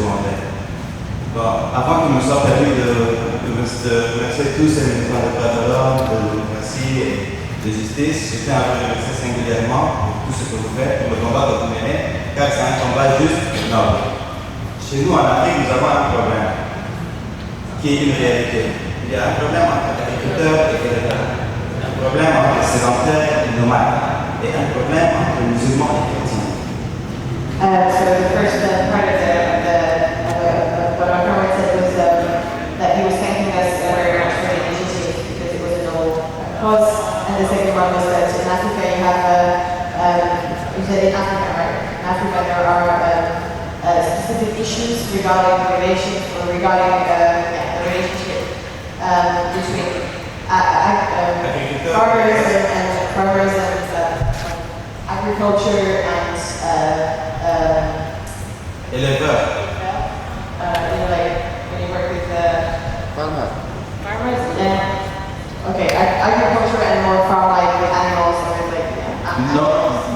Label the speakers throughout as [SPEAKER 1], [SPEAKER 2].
[SPEAKER 1] rwandais. Bon, avant qu'il me soit permis de remercier tous ces militants de droits de l'homme, de démocratie et de justice, je tiens à vous remercier singulièrement pour tout ce que vous faites, pour le combat que vous menez, car c'est un combat juste et noble. Chez nous en Afrique, nous avons un problème qui est une réalité. Il y a un problème entre agriculteurs et éleveurs, un problème entre sédentaires et nomades, et un problème entre musulmans et chrétiens.
[SPEAKER 2] So the first part of what our Lord said was that he was thanking us very much for the initiative because it was a noble cause, and the second one was that in Africa you have, you said in Africa, right? In Africa there are specific issues regarding relations or regarding the relationship between farmers and agriculture and
[SPEAKER 1] Éleveurs.
[SPEAKER 2] like when you work with
[SPEAKER 3] Farmers.
[SPEAKER 2] Okay, agriculture and more farm like with animals or like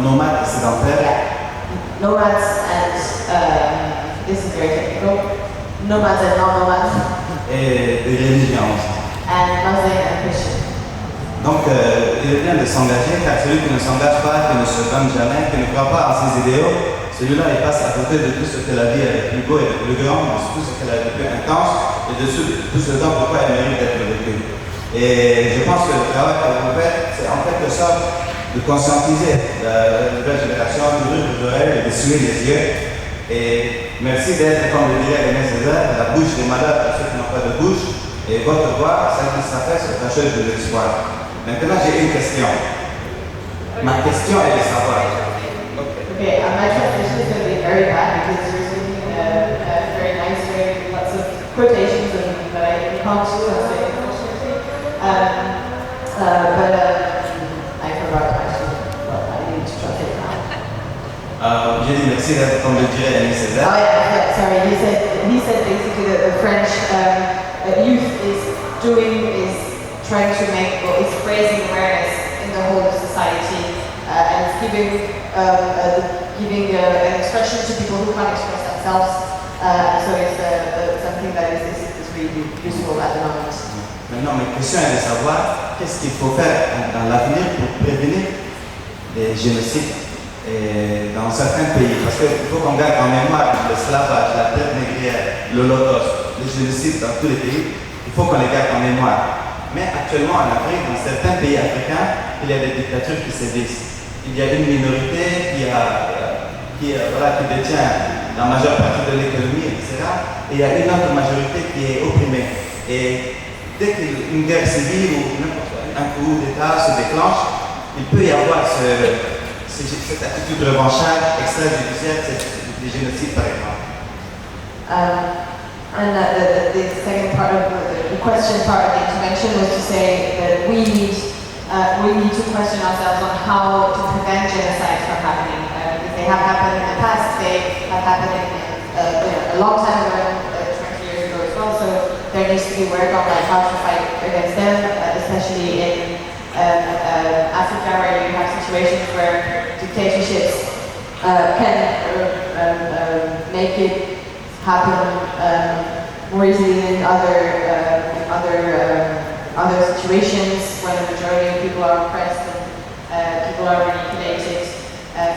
[SPEAKER 1] Nomades et sédentaires.
[SPEAKER 2] Nomads and this is very technical. Nomads and non-nomads.
[SPEAKER 1] Et des religions aussi.
[SPEAKER 2] And Muslim and Christian.
[SPEAKER 1] Donc, il est bien de s'engager, car celui qui ne s'engage pas, qui ne se donne jamais, qui ne croit pas en ses idéaux, celui-là, il passe à côté de tout ce que la vie est le plus beau et le plus grand, de tout ce qu'elle a le plus intense, et de tout ce temps pourquoi elle mérite d'être vécue. Et je pense que le travail que vous faites, c'est en quelque sorte de conscientiser la nouvelle génération, d'ouvrir les oreilles et d'essuyer les yeux. Et merci d'être, comme le dirait Aimé Césaire, la bouche des malades pour ceux qui n'ont pas de bouche. Et votre voix, celle qui s'appelle, c'est la chose de l'espoir. Maintenant, j'ai une question. Ma question est de savoir.
[SPEAKER 2] Okay, my translation is going to be very bad because you're speaking very nice way with lots of quotations but I can't translate unfortunately. But I forgot actually what I need to translate now.
[SPEAKER 1] J'ai dit merci d'être, comme le dirait Aimé Césaire.
[SPEAKER 2] Oh yeah, sorry. He said basically that the French youth is trying to make, or is raising awareness in the whole society and it's giving an expression to people who can't express themselves. So it's something that is really useful at the moment.
[SPEAKER 1] Maintenant, ma question est de savoir qu'est-ce qu'il faut faire dans l'avenir pour prévenir les génocides dans certains pays. Parce qu'il faut qu'on garde en mémoire l'esclavage, la traite négrière, l'Holocauste, les génocides dans tous les pays. Il faut qu'on les garde en mémoire. Mais actuellement en Afrique, dans certains pays africains, il y a des dictatures qui sévissent. Il y a une minorité qui détient la majeure partie de l'économie, etc. Et il y a une autre majorité qui est opprimée. Et dès qu'une guerre civile ou un coup d'État se déclenche, il peut y avoir cette attitude revancharde, extrajudiciaire, des génocides par exemple.
[SPEAKER 2] And the second part of the question part of the intervention was to say that we need to question ourselves on how to prevent genocides from happening. Because they have happened in the past, they have happened a long time ago, 20 years ago as well, so there needs to be work on like how to fight against them, especially in Africa where you have situations where dictatorships can make it happen more easily than other situations when the majority of people are oppressed and people are manipulated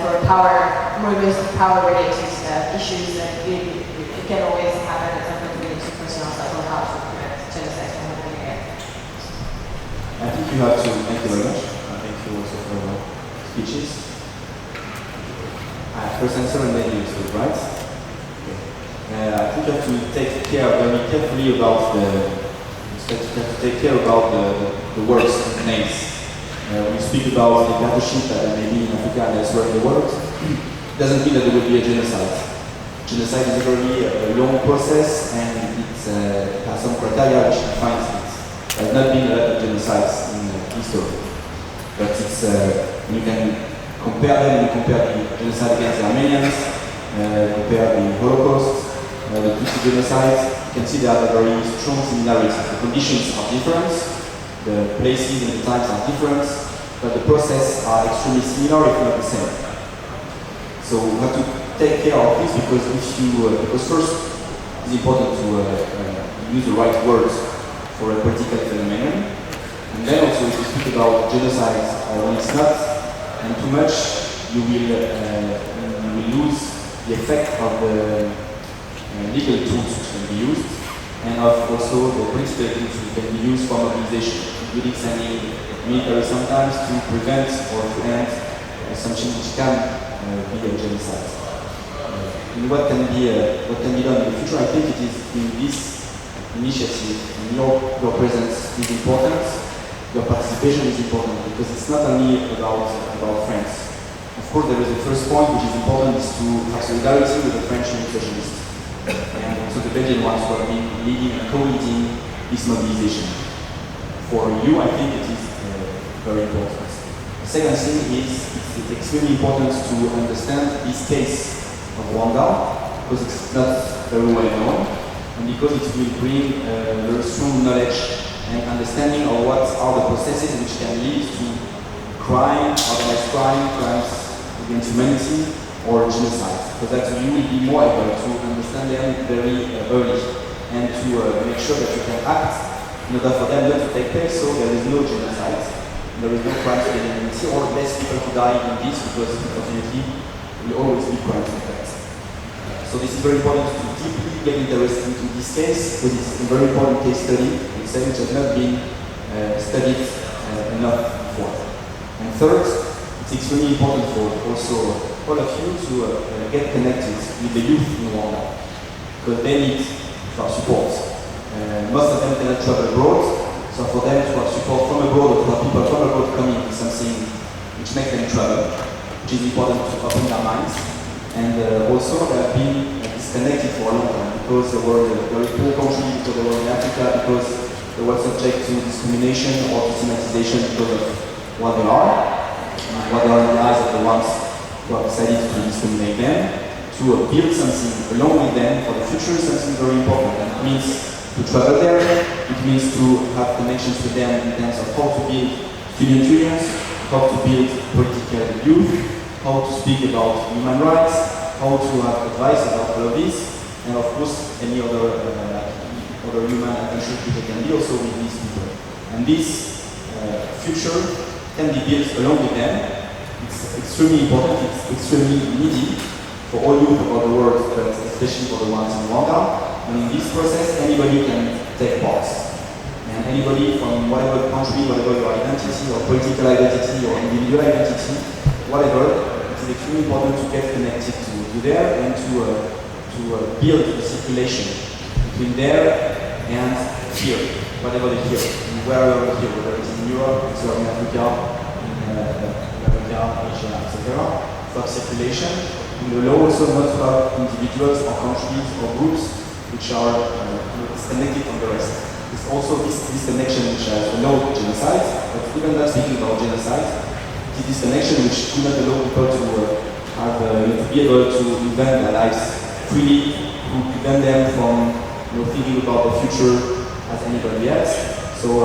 [SPEAKER 2] for power-related issues, and it can always happen at some point. We need to question ourselves on how to prevent genocide from happening again.
[SPEAKER 3] I think you have to, thank you very much. Thank you also for your speeches. First answer and then you answer, right? I think you have to take care very carefully about the words and names. When you speak about the dictatorship that may be in Africa and elsewhere in the world, it doesn't mean that there will be a genocide. Genocide is a very long process and it has some criteria which defines it. There has not been a lot of genocides in history. But it's, you can compare them, you compare the genocide against the Armenians, compare the Holocaust, the Tutsi genocide, you can see there are very strong similarities. The conditions are different, the places and the times are different, but the process are extremely similar if not the same. So we have to take care of this because if you, because first it's important to use the right words for a political phenomenon. And then also, if you speak about genocide when it's not, and too much, you will lose the effect of the legal tools which can be used, and of also the political tools which can be used for mobilization, including sending military sometimes to prevent or to end something which can be a genocide. And what can be done in the future? I think it is in this initiative, and your presence is important, your participation is important, because it's not only about France. Of course, there is a first point which is important, is to have solidarity with the French insurgents, and also the Belgian ones who have been leading and co-leading this mobilization. For you, I think it is very important. The second thing is it's extremely important to understand this case of Rwanda, because it's not very well known, and because it will bring very strong knowledge and understanding of what are the processes which can lead to crime, organized crime, crimes against humanity, or genocide. So that you will be more able to understand them very early, and to make sure that you can act in order for them not to take place, so there is no genocide, there is no crimes against humanity, or less people to die in this, because unfortunately will always be crimes like that. So this is very important to deeply get interested into this case, because it's a very important case study, which has not been studied enough before. And third, it's extremely important for also all of you to get connected with the youth in Rwanda, because they need our support. Most of them cannot travel abroad, so for them to have support from abroad, or to have people from abroad coming is something which makes them travel, which is important to open their minds. And also they have been disconnected for a long time, because they were a very poor country, because they were in Africa, because they were subject to discrimination or to stigmatization because of what they are, and what they are in the eyes of the ones who have decided to discriminate them. To build something along with them for the future is something very important. And it means to travel there, it means to have connections with them in terms of how to build student unions, how to build political youth, how to speak about human rights, how to have advice about all of this, and of course any other human attention people can be also with these people. And this future can be built along with them. It's extremely important, it's extremely needy for all youth about the world, but especially for the ones in Rwanda. And in this process, anybody can take part. And anybody from whatever country, whatever your identity, or political identity, or individual identity, whatever, it is extremely important to get connected to there, and to build a circulation between there and here, whatever they hear, and wherever they hear, whether it's in Europe, it's in Africa, in America, Asia, etc. To have circulation, and allow also not to have individuals or countries or groups which are disconnected from the rest. It's also this connection which has allowed genocide, but even not speaking about genocide, it is this connection which do not allow people to to be able to invent their lives freely, to prevent them from thinking about the future as anybody else. So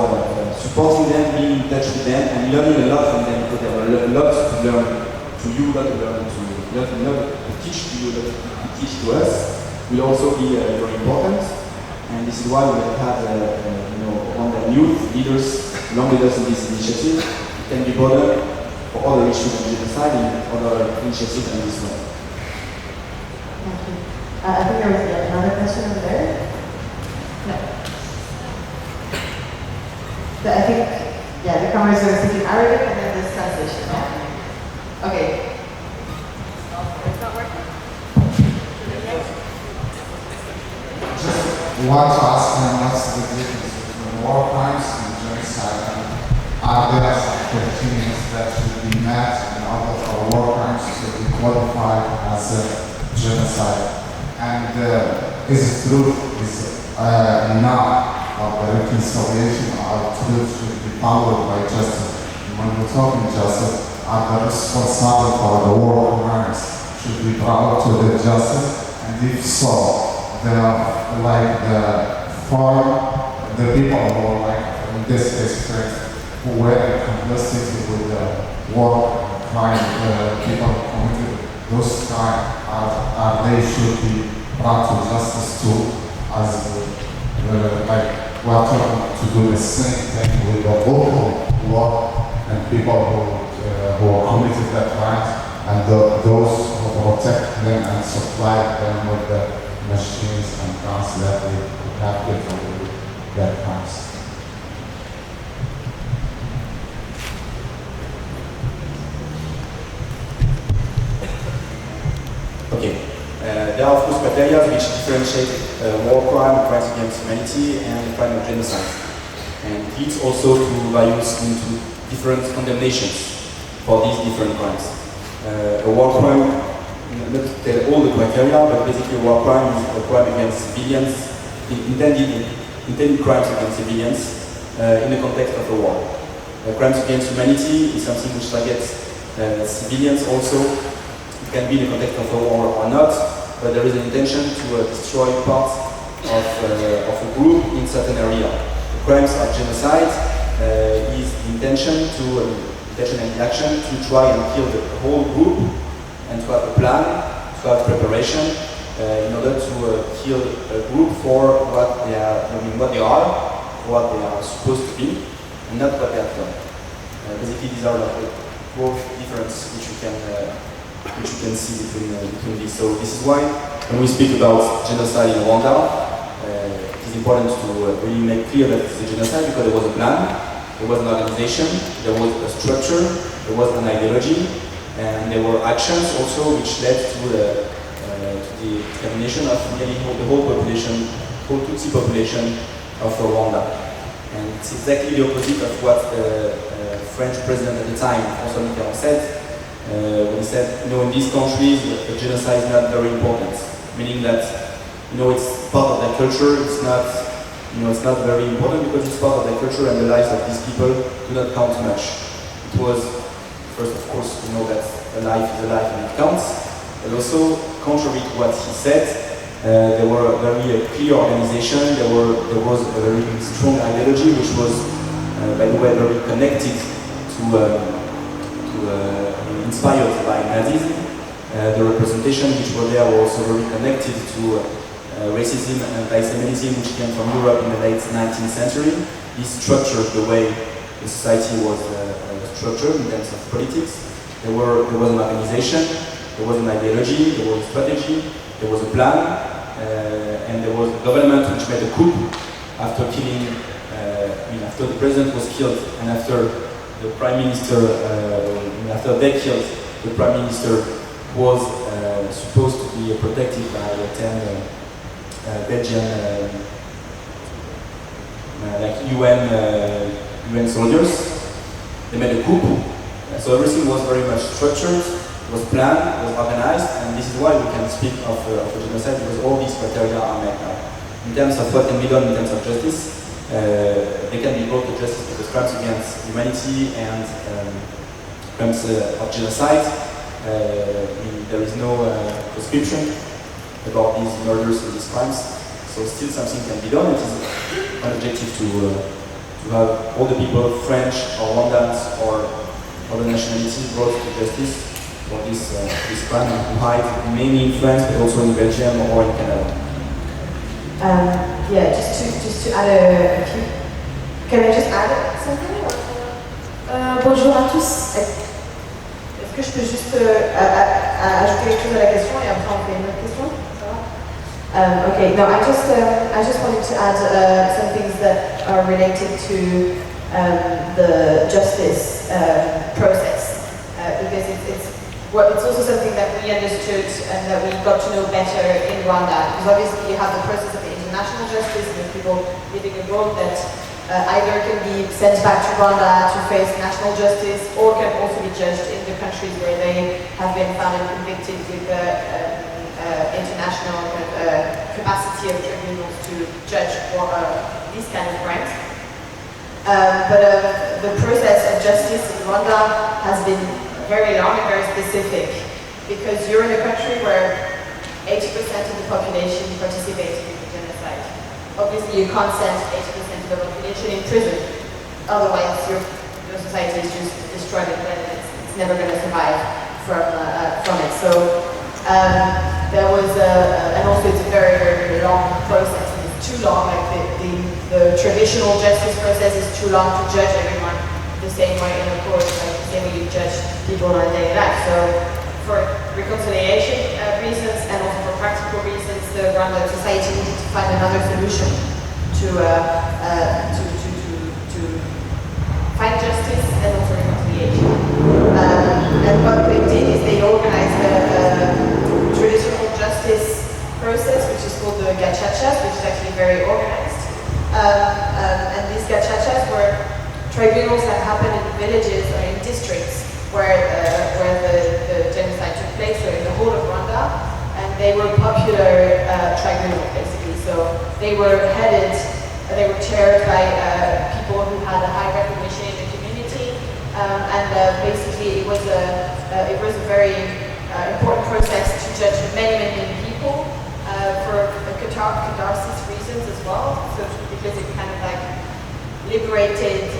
[SPEAKER 3] supporting them, being in touch with them, and learning a lot from them, because they have a lot to learn to you, a lot to learn to teach to you, a lot to teach to us, will also be very important. And this is why we have had Rwandan youth leaders, long leaders in this initiative. It can be broader for other issues of genocide and other initiatives in this way.
[SPEAKER 2] Thank you. I think there was another question over there. No. I think, the camera is going to speak in Arabic and then this translation. Yeah? Okay. It's not working?
[SPEAKER 4] Just want to ask them what's the difference between war crimes and genocide, and are there some criteria that should be met in order for war crimes to be qualified as a genocide? And is it true, is enough of the reconciliation or truth should be followed by justice? And when we're talking justice, are the responsible for the war crimes should be brought to the justice? And if so, the people who are like, in this case, who were complicit with the war crime, people who committed those crimes, they should be brought to justice too. like we are trying to do the same thing with the local law and people who are committed that crimes, and those who protect them and supply them with the machines and guns that they have given with their crimes.
[SPEAKER 3] Okay. There are of course criteria which differentiate war crime, crimes against humanity, and the crime of genocide. And it leads also to various into different condemnations for these different crimes. A war crime, not to tell all the criteria, but basically a war crime is a crime against civilians, intended crimes against civilians in the context of a war. Crimes against humanity is something which targets civilians also. It can be in the context of a war or not, but there is an intention to destroy parts of a group in certain area. The crimes of genocide is the intention and action to try and kill the whole group and to have a plan, to have preparation in order to kill a group for what they are, what they are supposed to be, and not what they have done. Basically, these are the both difference which you can see between these. So this is why when we speak about genocide in Rwanda, it is important to really make clear that it's a genocide because there was a plan, there was an organization, there was a structure, there was an ideology, and there were actions also which led to the extermination of nearly the whole population, whole Tutsi population of Rwanda. And it's exactly the opposite of what the French president at the time, François Mitterrand, said. When he said, in these countries, the genocide is not very important, meaning that, it's part of their culture. It's not, it's not very important because it's part of their culture, and the lives of these people do not count much. It was first, of course, that a life is a life and it counts, but also, contrary to what he said, there were a very clear organization. There was a very strong ideology, which was, by the way, very connected to inspired by Nazism. The representation which were there were also very connected to racism and anti-Semitism, which came from Europe in the late 19th century. This structured the way the society was structured in terms of politics. There was an organization, there was an ideology, there was a strategy, there was a plan, and there was a government which made a coup after killing, after the president was killed and after the prime minister, after they killed the prime minister, was supposed to be protected by 10 Belgian UN soldiers. They made a coup, so everything was very much structured, was planned, was organized, and this is why we can speak of a genocide, because all these criteria are met now. In terms of what can be done in terms of justice, they can be brought to justice because crimes against humanity and crimes of genocide, there is no prescription about these murders and these crimes, so still something can be done. It is an objective to have all the people, French or Rwandans or other nationalities, brought to justice for this crime, who hide mainly in France but also in Belgium or in Canada.
[SPEAKER 2] Just to add a few. Can I just add something?
[SPEAKER 5] Bonjour à tous.
[SPEAKER 2] Est-ce que je peux juste ajouter quelque chose à la question et après on fait une autre question? Okay, no, I just wanted to add some things that are related to the justice process because it's also something that we understood and that we got to know better in Rwanda, because obviously you have the process of the international justice and the people living abroad that either can be sent back to Rwanda to face national justice or can also be judged in the countries where they have been found and convicted with the international capacity of tribunals to judge these kind of crimes. But the process of justice in Rwanda has been very long and very specific, because you're in a country where 80% of the population participates in the genocide. Obviously, you can't send 80% of the population in prison, otherwise your society is just destroyed and it's never going to survive from it. So there was and also it's a very, very long process in the too long, like the traditional justice process is too long to judge everyone the same way in a court, like the same way you judge people on a daily life. So for reconciliation reasons and also for practical reasons, the Rwandan society needed to find another solution to find justice and also reconciliation. And what they did is they organized a traditional justice process, which is called the gachachas, which is actually very organized. And these gachachas were tribunals that happened in villages or in districts where the genocide took place, so in the whole of Rwanda. And they were popular tribunals, basically. So they were chaired by people who had a high recognition in the community. Basically, it was a very important process to judge many people for catharsis reasons as well. So because it kind of like liberated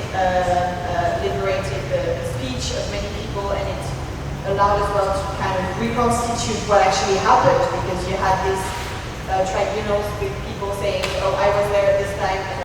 [SPEAKER 2] the speech of many people, and it allowed as well to kind of reconstitute what actually happened, because you had these tribunals with people saying, oh, I was there at this time,